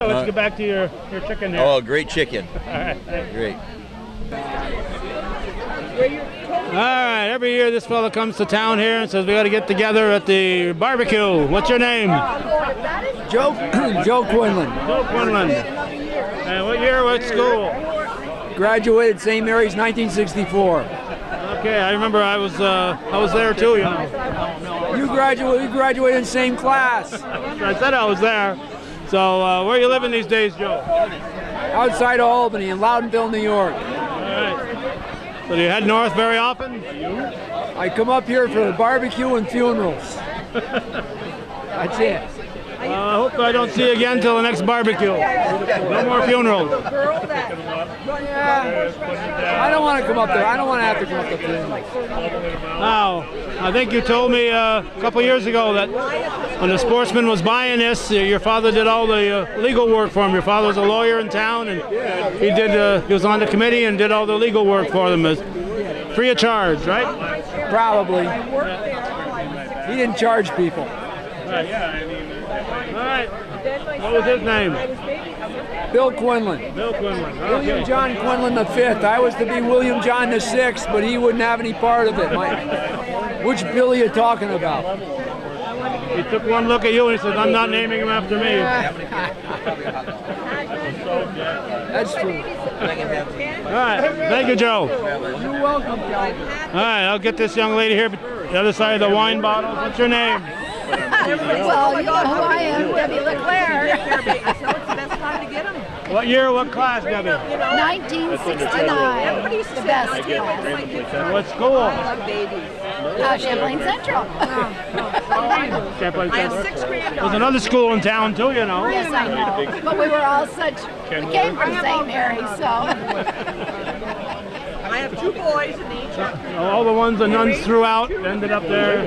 Let's get back to your chicken here. Oh, great chicken. All right, thanks. Great. All right, every year this fella comes to town here and says we got to get together at the barbecue. What's your name? Joe Quinlan. Joe Quinlan. And what year, what school? Graduated St. Mary's 1964. Okay, I remember I was there too, you know. We graduated in the same class. I said I was there. So where are you living these days, Joe? Outside of Albany in Loudonville, New York. All right. So do you head north very often? I come up here for the barbecue and funerals. That's it. I hope I don't see you again till the next barbecue. No more funerals. Yeah. I don't want to come up there. I don't want to have to come up to funerals. Now, I think you told me a couple years ago that when the Sportsman was buying this, your father did all the legal work for him. Your father was a lawyer in town, and he was on the committee and did all the legal work for them, free of charge, right? Probably. He didn't charge people. All right. What was his name? Bill Quinlan. Bill Quinlan. Okay. William John Quinlan V. I was to be William John VI, but he wouldn't have any part of it. Which Bill are you talking about? He took one look at you and he said, "I'm not naming him after me." That's true. All right. Thank you, Joe. You're welcome, Joe. All right. I'll get this young lady here, the other side of the wine bottles. What's your name? Well, you know who I am, Debbie LeClaire. So it's the best time to get them. What year, what class, Debbie? 1969. The best class. What school? Champlain Central. Champlain Central. There's another school in town too, you know. Yes, I know. But we were all we came from St. Mary's, so. I have two boys in each. All the ones the nuns threw out ended up there.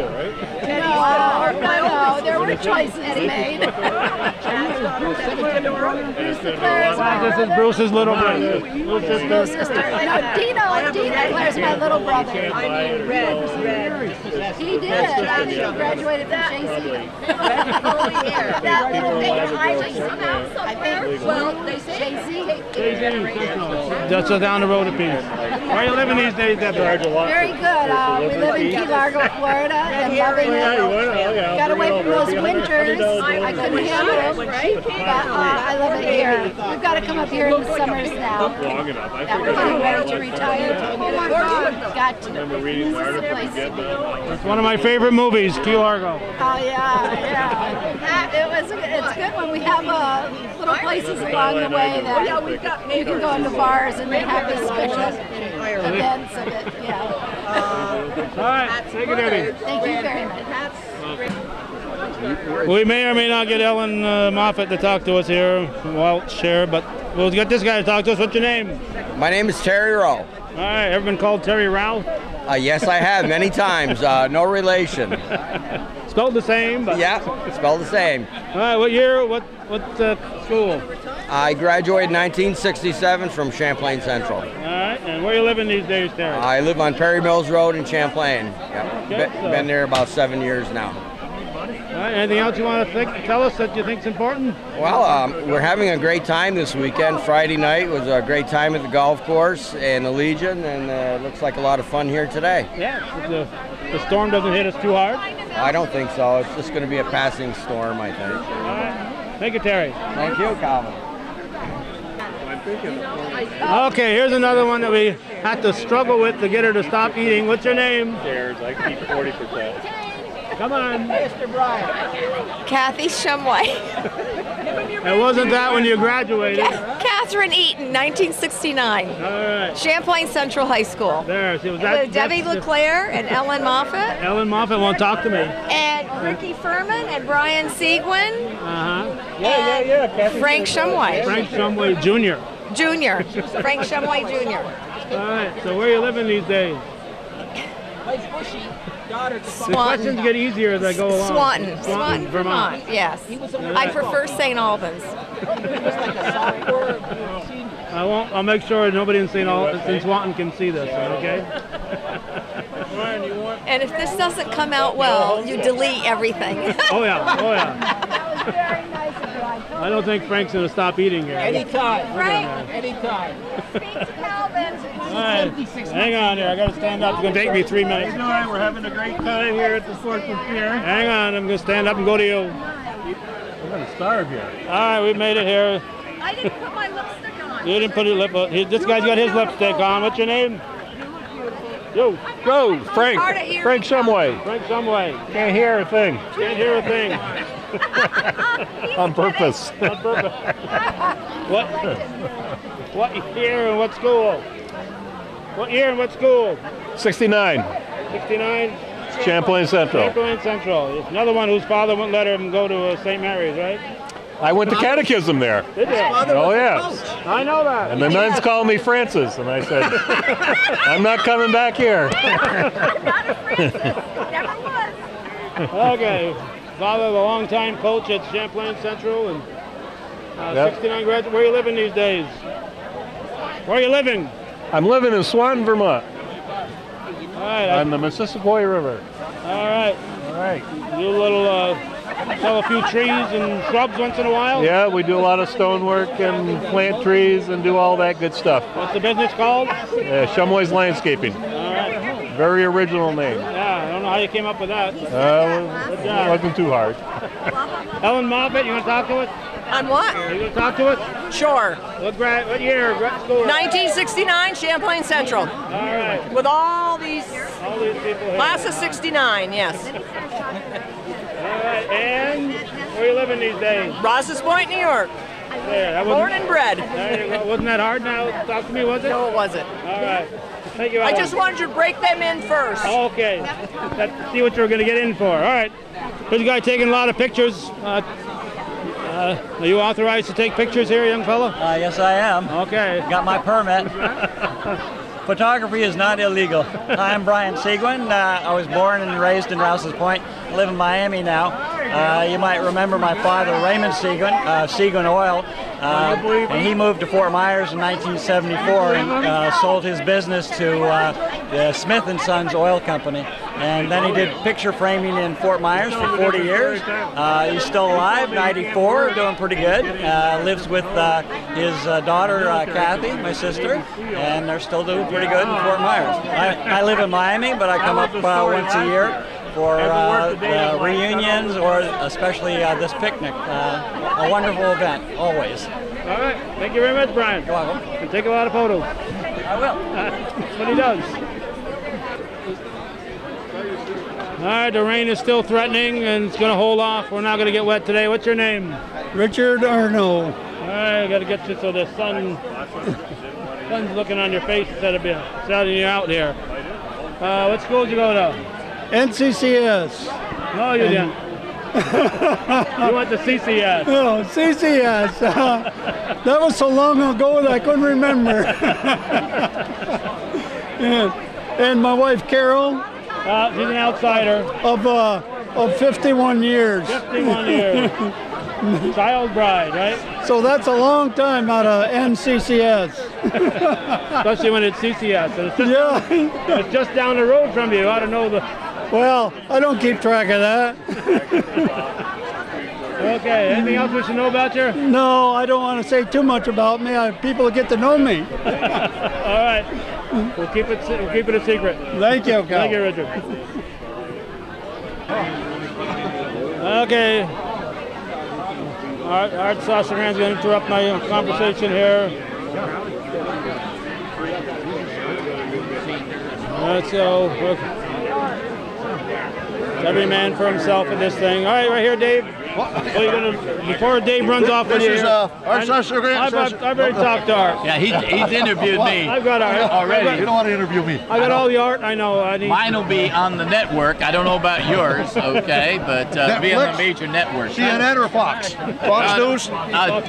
No, there were choices made. This is Bruce's little brother. Little sister. No, Dino Claire's my little brother. I mean, red. He did. I think he graduated from JC. That little baby, I think, well, they say JC. Just down the road a piece. Where are you living these days, Debbie? Very good. We live in Key Largo, Florida, and loving it. Got away from those winters. I couldn't handle them, but I love it here. We've got to come up here in the summers now. That we're getting ready to retire. Got to. This is the place. It's one of my favorite movies, Key Largo. Oh yeah. It's good when we have little places along the way that you can go into bars and they have these special events of it. Yeah. All right, take it, Debbie. Thank you very much. We may or may not get Ellen Moffat to talk to us here, Welshire, but we'll get this guy to talk to us. What's your name? My name is Terry Rowe. All right, ever been called Terry Rao? Yes, I have many times. No relation. Spelled the same, but yeah, spelled the same. All right, what year? What school? I graduated in 1967 from Champlain Central. All right, and where are you living these days, Terry? I live on Perry Mills Road in Champlain. Yep. Okay, Been there about 7 years now. All right, anything else you want to tell us that you think is important? Well, we're having a great time this weekend. Friday night was a great time at the golf course and the Legion, and it looks like a lot of fun here today. Yeah, the storm doesn't hit us too hard. I don't think so. It's just going to be a passing storm, I think. All right. Thank you, Terry. Thank you, Calvin. Okay, here's another one that we had to struggle with to get her to stop eating. What's your name? Shares, I keep 40%. Come on. Mr. Brian. Kathy Shumway. It wasn't that when you graduated. Catherine Eaton, 1969. All right. Champlain Central High School. There. See, was With Debbie LeClaire and Ellen Moffat. Ellen Moffat won't talk to me. And Ricky Furman and Brian Seguin. Uh-huh. Yeah. Frank Shumway. Frank Shumway Jr. Frank Shumway Jr. All right, so where are you living these days? The questions get easier as I go along. Swanton, Vermont. Yes. I prefer St. Albans. I'll make sure nobody in Swanton can see this, okay? And if this doesn't come out well, you delete everything. Oh yeah. That was very nice of you. I don't think Frank's going to stop eating here. Anytime. Frank. Anytime. Calvin. All right. Hang on here. I got to stand up. It's going to take me 3 minutes. All right, we're having a great time here at the Sportsmen Fair. Hang on. I'm going to stand up and go to you. I'm going to starve here. All right. We made it here. I didn't put my lipstick on. You didn't put your lip on. This guy's got his lipstick on. What's your name? Yo. Go, Frank. Frank Shumway. Frank Shumway. Can't hear a thing. Can't hear a thing. On purpose. On purpose. What year and what school? What year and what school? 69. 69? Champlain Central. Champlain Central. Another one whose father wouldn't let him go to St. Mary's, right? I went to catechism there. Did you? Oh, yes. I know that. And the nuns called me Francis, and I said, I'm not coming back here. Never was. Okay. Father, the longtime coach at Champlain Central, and Yep. 69 graduate. Where are you living these days? Where are you living? I'm living in Swan, Vermont, All right. on the Mississippi River. All right. All right. Do a little, sell a few trees and shrubs once in a while? Yeah, we do a lot of stonework and plant trees and do all that good stuff. What's the business called? Shumway's Landscaping. All right. Very original name. Yeah, I don't know how you came up with that. Good It job. wasn't too hard. Ellen Moffat, you want to talk to us? On what? You want to talk to us? Sure. What year? What school? 1969, Champlain Central. All right. With all these, All these people here. class of 69, yes. All right. And where are you living these days? Rouses Point, New York. There. That Born wasn't, and bred. there you go. Wasn't that hard now? Talk to me, was it? No, it wasn't. All right. Thank you, I Ellen. just wanted you to break them in first. Okay. Let's see what you're going to get in for. All right. Here's a guy taking a lot of pictures. Are you authorized to take pictures here, young fella? Yes, I am. Okay. Got my permit. Photography is not illegal. I'm Brian Seguin. I was born and raised in Rouses Point. I live in Miami now. You might remember my father, Raymond Seguin, Seguin Oil. And he moved to Fort Myers in 1974 and sold his business to the Smith & Sons Oil Company. And then he did picture framing in Fort Myers for 40 years. He's still alive, 94, doing pretty good. Lives with his daughter, Kathy, my sister, and they're still doing pretty good in Fort Myers. I live in Miami, but I come up once a year for the reunions or especially this picnic. A wonderful event, always. All right. Thank you very much, Brian. You're welcome. And take a lot of photos. I will. That's what he does. All right, the rain is still threatening and it's going to hold off. We're not going to get wet today. What's your name? Richard Arno. All right, I got to get you so the sun's looking on your face instead of shouting you out here. What school did you go to? NCCS. No, you didn't. You went to CCS. No, CCS. That was so long ago that I couldn't remember. and my wife Carol. She's an outsider. Of 51 years. 51 years. Child bride, right? So that's a long time out of NCCS. Especially when it's CCS. And it's just down the road from you. You ought to know the... Well, I don't keep track of that. Okay, anything else we should know about you? No, I don't want to say too much about me. People get to know me. All right. We'll keep it a secret. Thank you, Cal. Thank you, Richard. Okay. Art Sasserand's going to interrupt my conversation here. Let's go. Every man for himself in this thing. All right, right here, Dave. What are you gonna, before Dave runs off with you? This is Art Sasserand. I've already talked to Art. Yeah, he's interviewed me. I've got Art. Already. You don't want to interview me. I got all the art I know. Mine will be on the network. I don't know about yours, okay? But be on the major network. CNN or Fox? Fox News?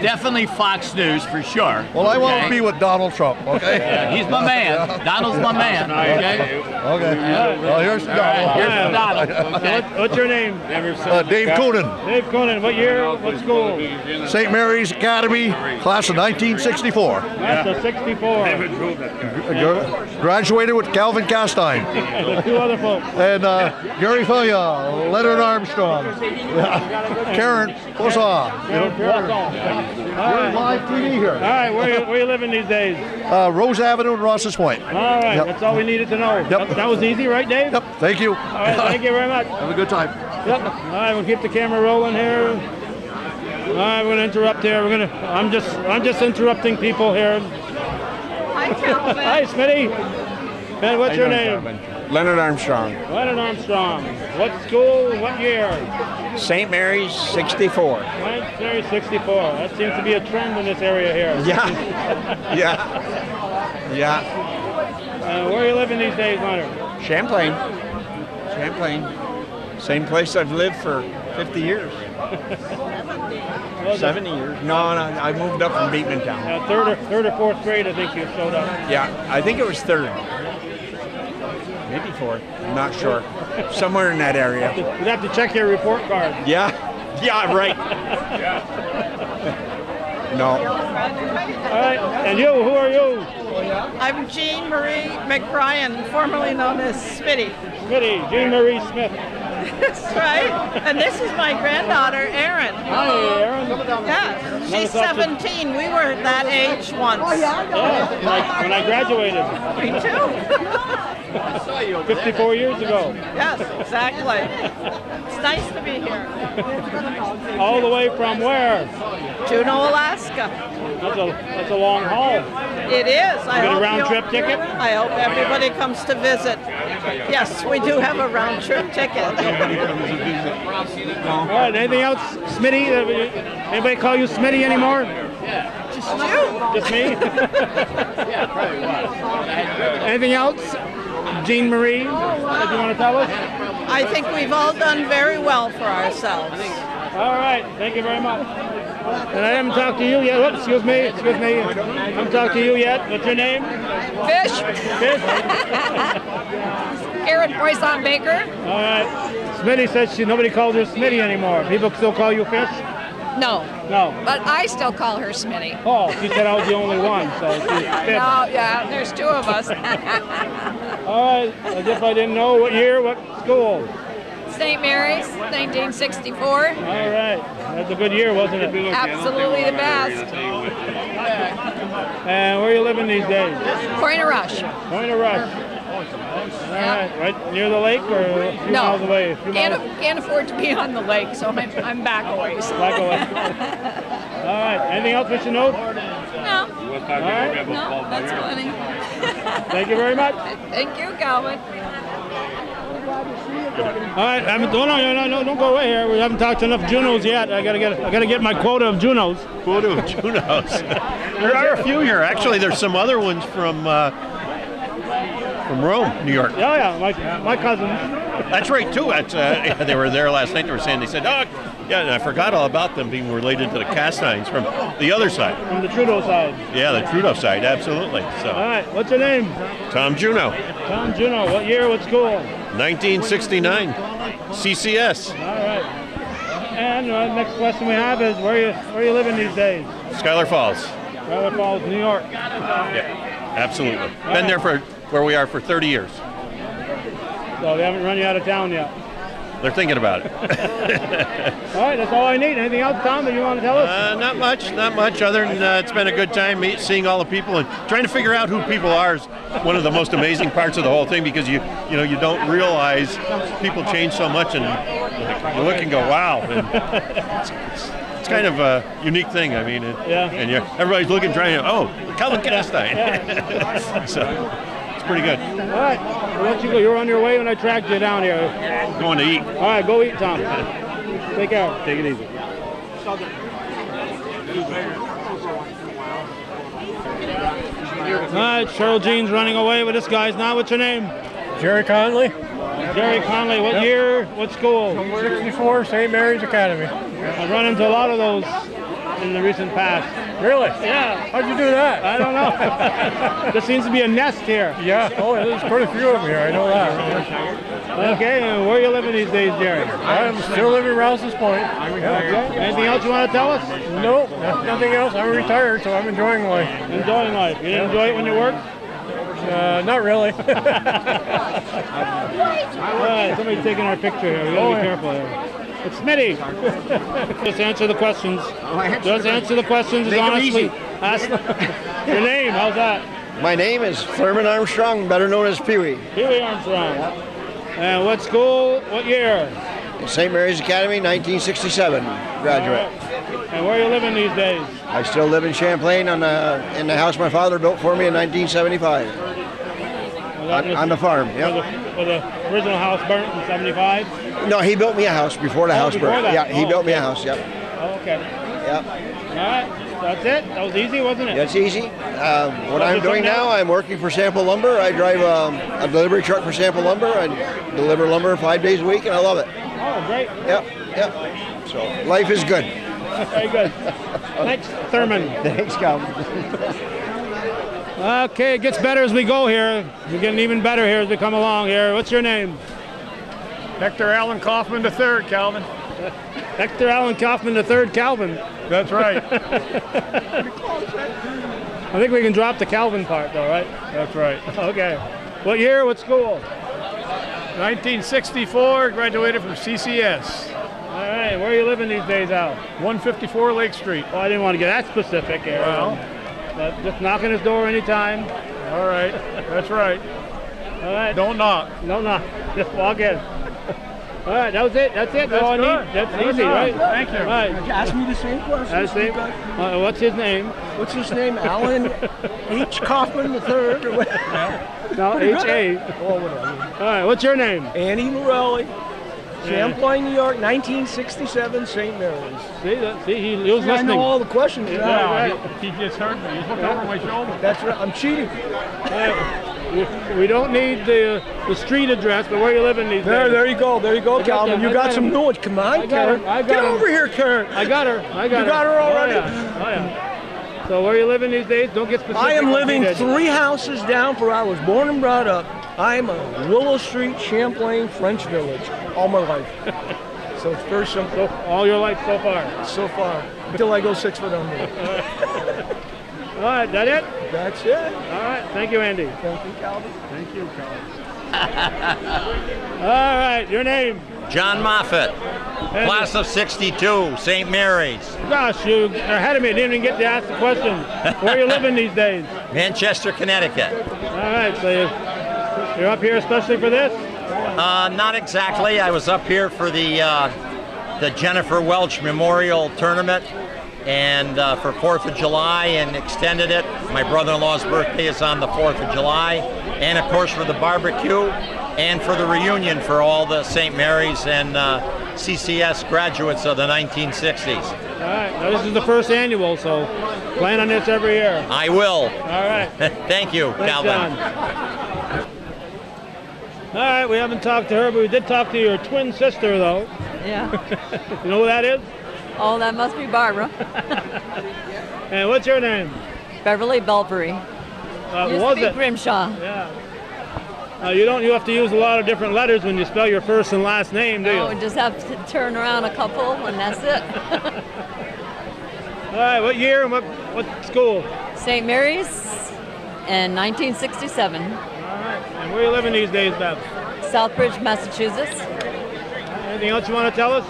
Definitely Fox News for sure. Well, I want to be with Donald Trump, okay? Yeah, he's my man. Donald's my man, okay? Okay. Well, here's Donald. Here's Donald, okay? What's your name? Dave Coonan. Dave Coonan. going in? What year? What school? St. Mary's Academy, class of 1964. That's a 64. Graduated with Calvin Castine. The two other folks. And Gary Faya, Leonard Armstrong, Karen Posa. Live TV here. All right, where you living these days? Rose Avenue and Ross's Point. All right, that's all we needed to know. Yep. That was easy, right, Dave? Yep, thank you. All right, thank you very much. Have a good time. Yep. All right, we'll keep the camera rolling here. All right, we're gonna interrupt here. I'm just interrupting people here. Hi, Calvin. Hi, Smitty. And what's your name? Leonard Armstrong. Leonard Armstrong. What school? What year? St. Mary's 64. St. Mary's 64. That seems to be a trend in this area here. Yeah. Yeah. Where are you living these days, Leonard? Champlain. Same place I've lived for 50 years. 70 years. No, I moved up from Beekmantown. Third or fourth grade, I think you showed up. Yeah, I think it was third. Maybe fourth. I'm not sure. Somewhere in that area. You'd have to check your report card. Yeah, right. No. All right, and you, who are you? I'm Jean Marie McBrien, formerly known as Smitty. Smitty, Jean Marie Smith. That's right. And this is my granddaughter, Erin. Hi, Erin. Yeah, she's 17. We were at that age once. Yeah, when I graduated. Me too. 54 years ago. Yes, exactly. It's nice to be here. All the way from where? Juneau, Alaska. That's a long haul. It is. You get a round trip ticket? I hope everybody comes to visit. Yes, we do have a round trip ticket. All right, anything else, Smitty? Anybody call you Smitty anymore? Just you. Just me? Anything else? Jean Marie, if you want to tell us? I think we've all done very well for ourselves. All right, thank you very much. And I haven't talked to you yet. Oops, excuse me. I haven't talked to you yet. What's your name? Fish. Fish? Erin Poisson Baker. All right. Smitty says nobody calls her Smitty anymore. People still call you Fish? No. No. But I still call her Smitty. Oh, she said I was the only one, so she's Fish. No, yeah, there's two of us. All right, as if I didn't know. What year, what school? St. Mary's, 1964. All right. That's a good year, wasn't it? Absolutely the best. And where are you living these days? Point of Rush. Point of Rush. All right. Right near the lake or a few miles away? Can't afford to be on the lake, so I'm back a ways. Back away. All right. Anything else we should know? No. All right. No, that's funny. Thank you very much. Thank you, Calvin. All right, don't go away here. We haven't talked to enough Junos yet. I gotta get my quota of Junos. Quota of Junos. There are a few here. Actually, there's some other ones from Rome, New York. Oh yeah, my cousins. That's right too. They were there last night. They said, "Oh, yeah," and I forgot all about them being related to the Castines from the other side. From the Trudeau side. Yeah, the Trudeau side, absolutely. So. All right, what's your name? Tom Juno. Tom Juno. What year? What school? 1969. CCS. All right. And next question we have is where are you living these days? Schuyler Falls. Schuyler Falls, New York. Yeah, absolutely. Been there for where we are for 30 years. So they haven't run you out of town yet. They're thinking about it. All right, that's all I need. Anything else, Tom, that you want to tell us? Not much. Other than it's been a good time seeing all the people and trying to figure out who people are is one of the most amazing parts of the whole thing because you don't realize people change so much and you look and go, wow. And it's kind of a unique thing. I mean, and everybody's looking, trying to, Calvin Castine. So. Pretty good. All right, I'll let you go. You were on your way when I tracked you down here. Going to eat. All right, go eat, Tom. Take care. Take it easy. All right, Cheryl Jean's running away with this guy's now. What's your name? Jerry Conley. Jerry Conley. What year? What school? 64, St. Mary's Academy. I run into a lot of those in the recent past. Really? Yeah. How'd you do that? I don't know. There seems to be a nest here. Yeah. Oh, there's quite a few of them here. I know that. Okay, and where are you living these days, Jerry? I'm still living Rouses Point. Okay. Anything else you want to tell us? Nope, nothing else. I'm retired, so I'm enjoying life. Enjoying life. You didn't enjoy it when you worked? Not really. All right, somebody's taking our picture here. We gotta be careful here. It's Smitty. Just answer the questions. Just answer the questions as honestly. Ask your name. How's that? My name is Thurman Armstrong, better known as Pee-wee. Pee-wee Armstrong. And what school? What year? St. Mary's Academy, 1967 graduate. And where are you living these days? I still live in Champlain in the house my father built for me in 1975. On the farm, yep. Was the original house burnt in 75? No, he built me a house before the house burnt. That. Yeah, he built me a house, yep. Oh, okay. Yep. All right, that's it? That was easy, wasn't it? That's easy. What I'm doing now, I'm working for Sample Lumber. I drive a delivery truck for Sample Lumber. I deliver lumber 5 days a week, and I love it. Oh, great. Yep. So life is good. Very good. Thanks, Thurman. Thanks, Calvin. Okay, it gets better as we go here. We're getting even better here as we come along here. What's your name? Hector Allen Kaufman III, Calvin. Hector Allen Kaufman III, Calvin. That's right. I think we can drop the Calvin part though, right? That's right. Okay. What year, what school? 1964, graduated from CCS. All right, where are you living these days, Al? 154 Lake Street. Well, I didn't want to get that specific here. Well. But just knock on his door anytime. All right, that's right. All right. Don't knock. Don't knock. Just walk in. All right, that was it. That's it. That's all I need. That's easy, right? Thank you. All right. Ask me the same question. That's the same. What's his name? What's his name? Alan H. Kaufman III? Or what? No, H.A. Oh, whatever. All right, what's your name? Andy Morelli. Champlain, New York, 1967, St. Mary's. See, he was listening. I know all the questions. Yeah, he just heard me. He's looking over my shoulder. That's right. I'm cheating. We don't need the street address, but where you living these days? There you go. There you go, Calvin. You got some noise. Come on, Karen. Get over here, Karen. I got her. You got her already? Oh, yeah. So where you living these days? Don't get specific. I am living 3 houses down from where I was born and brought up. I'm a Willow Street, Champlain, French Village, all my life. So it's very simple. So, all your life so far? So far, until I go 6 foot under. All right, that it? That's it. All right, thank you, Andy. Thank you, Calvin. Thank you, Calvin. All right, your name? John Moffat, class of '62, St. Mary's. Gosh, you're ahead of me. I didn't even get to ask the question. Where are you living these days? Manchester, Connecticut. All right, so you're up here especially for this? Not exactly. I was up here for the Jennifer Welch Memorial Tournament and for 4th of July and extended it. My brother-in-law's birthday is on the 4th of July. And of course for the barbecue and for the reunion for all the St. Mary's and CCS graduates of the 1960s. All right, now this is the first annual, so plan on this every year. I will. All right. Thank you, Thanks, Calvin. John. All right, we haven't talked to her, but we did talk to your twin sister, though. Yeah. You know who that is? Oh, that must be Barbara. And what's your name? Beverly Belbury. Used was to be it? Grimshaw. Yeah. You have to use a lot of different letters when you spell your first and last name, do you? No, we just have to turn around a couple, and that's it. All right, what year and what school? St. Mary's in 1967. All right, and where are you living these days, Bev? Southbridge, Massachusetts. Anything else you want to tell us?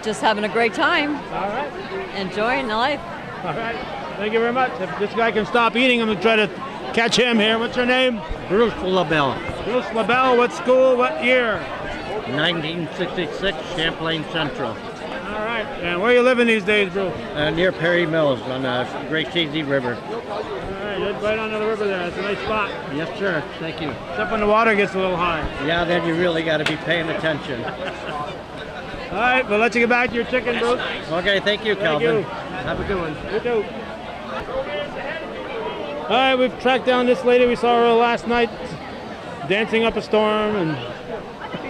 Just having a great time. All right. Enjoying life. All right. Thank you very much. If this guy can stop eating, I'm going to try to catch him here. What's your name? Bruce LaBelle. Bruce LaBelle. What school? What year? 1966, Champlain Central. All right. And where are you living these days, Bruce? Near Perry Mills on the Great Chazy River. All right. You're right on the river there. It's a nice spot. Yes, sir. Thank you. Except when the water gets a little high. Yeah, then you really got to be paying attention. All right. We'll let you get back to your chicken, Bruce. Okay. Thank you, Calvin. You. Have a good one. You too. All right, we've tracked down this lady. We saw her last night dancing up a storm. And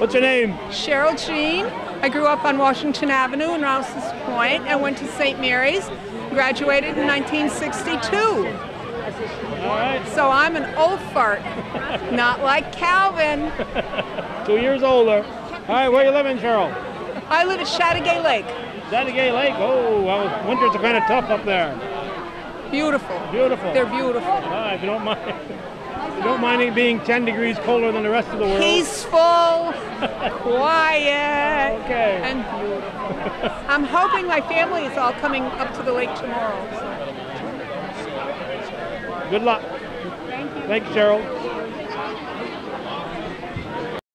what's your name? Cheryl Jean. I grew up on Washington Avenue in Rouses Point and went to St. Mary's. Graduated in 1962. All right. So I'm an old fart, not like Calvin. 2 years older. All right, where you living, Cheryl? I live at Chateauguay Lake. Chateauguay Lake. Oh, well, winters are kind of tough up there. Beautiful. Beautiful. They're beautiful. If you don't mind. If you don't mind it being 10 degrees colder than the rest of the world. Peaceful, quiet, okay. and beautiful. I'm hoping my family is all coming up to the lake tomorrow. Good luck. Thank you. Thank you, Cheryl.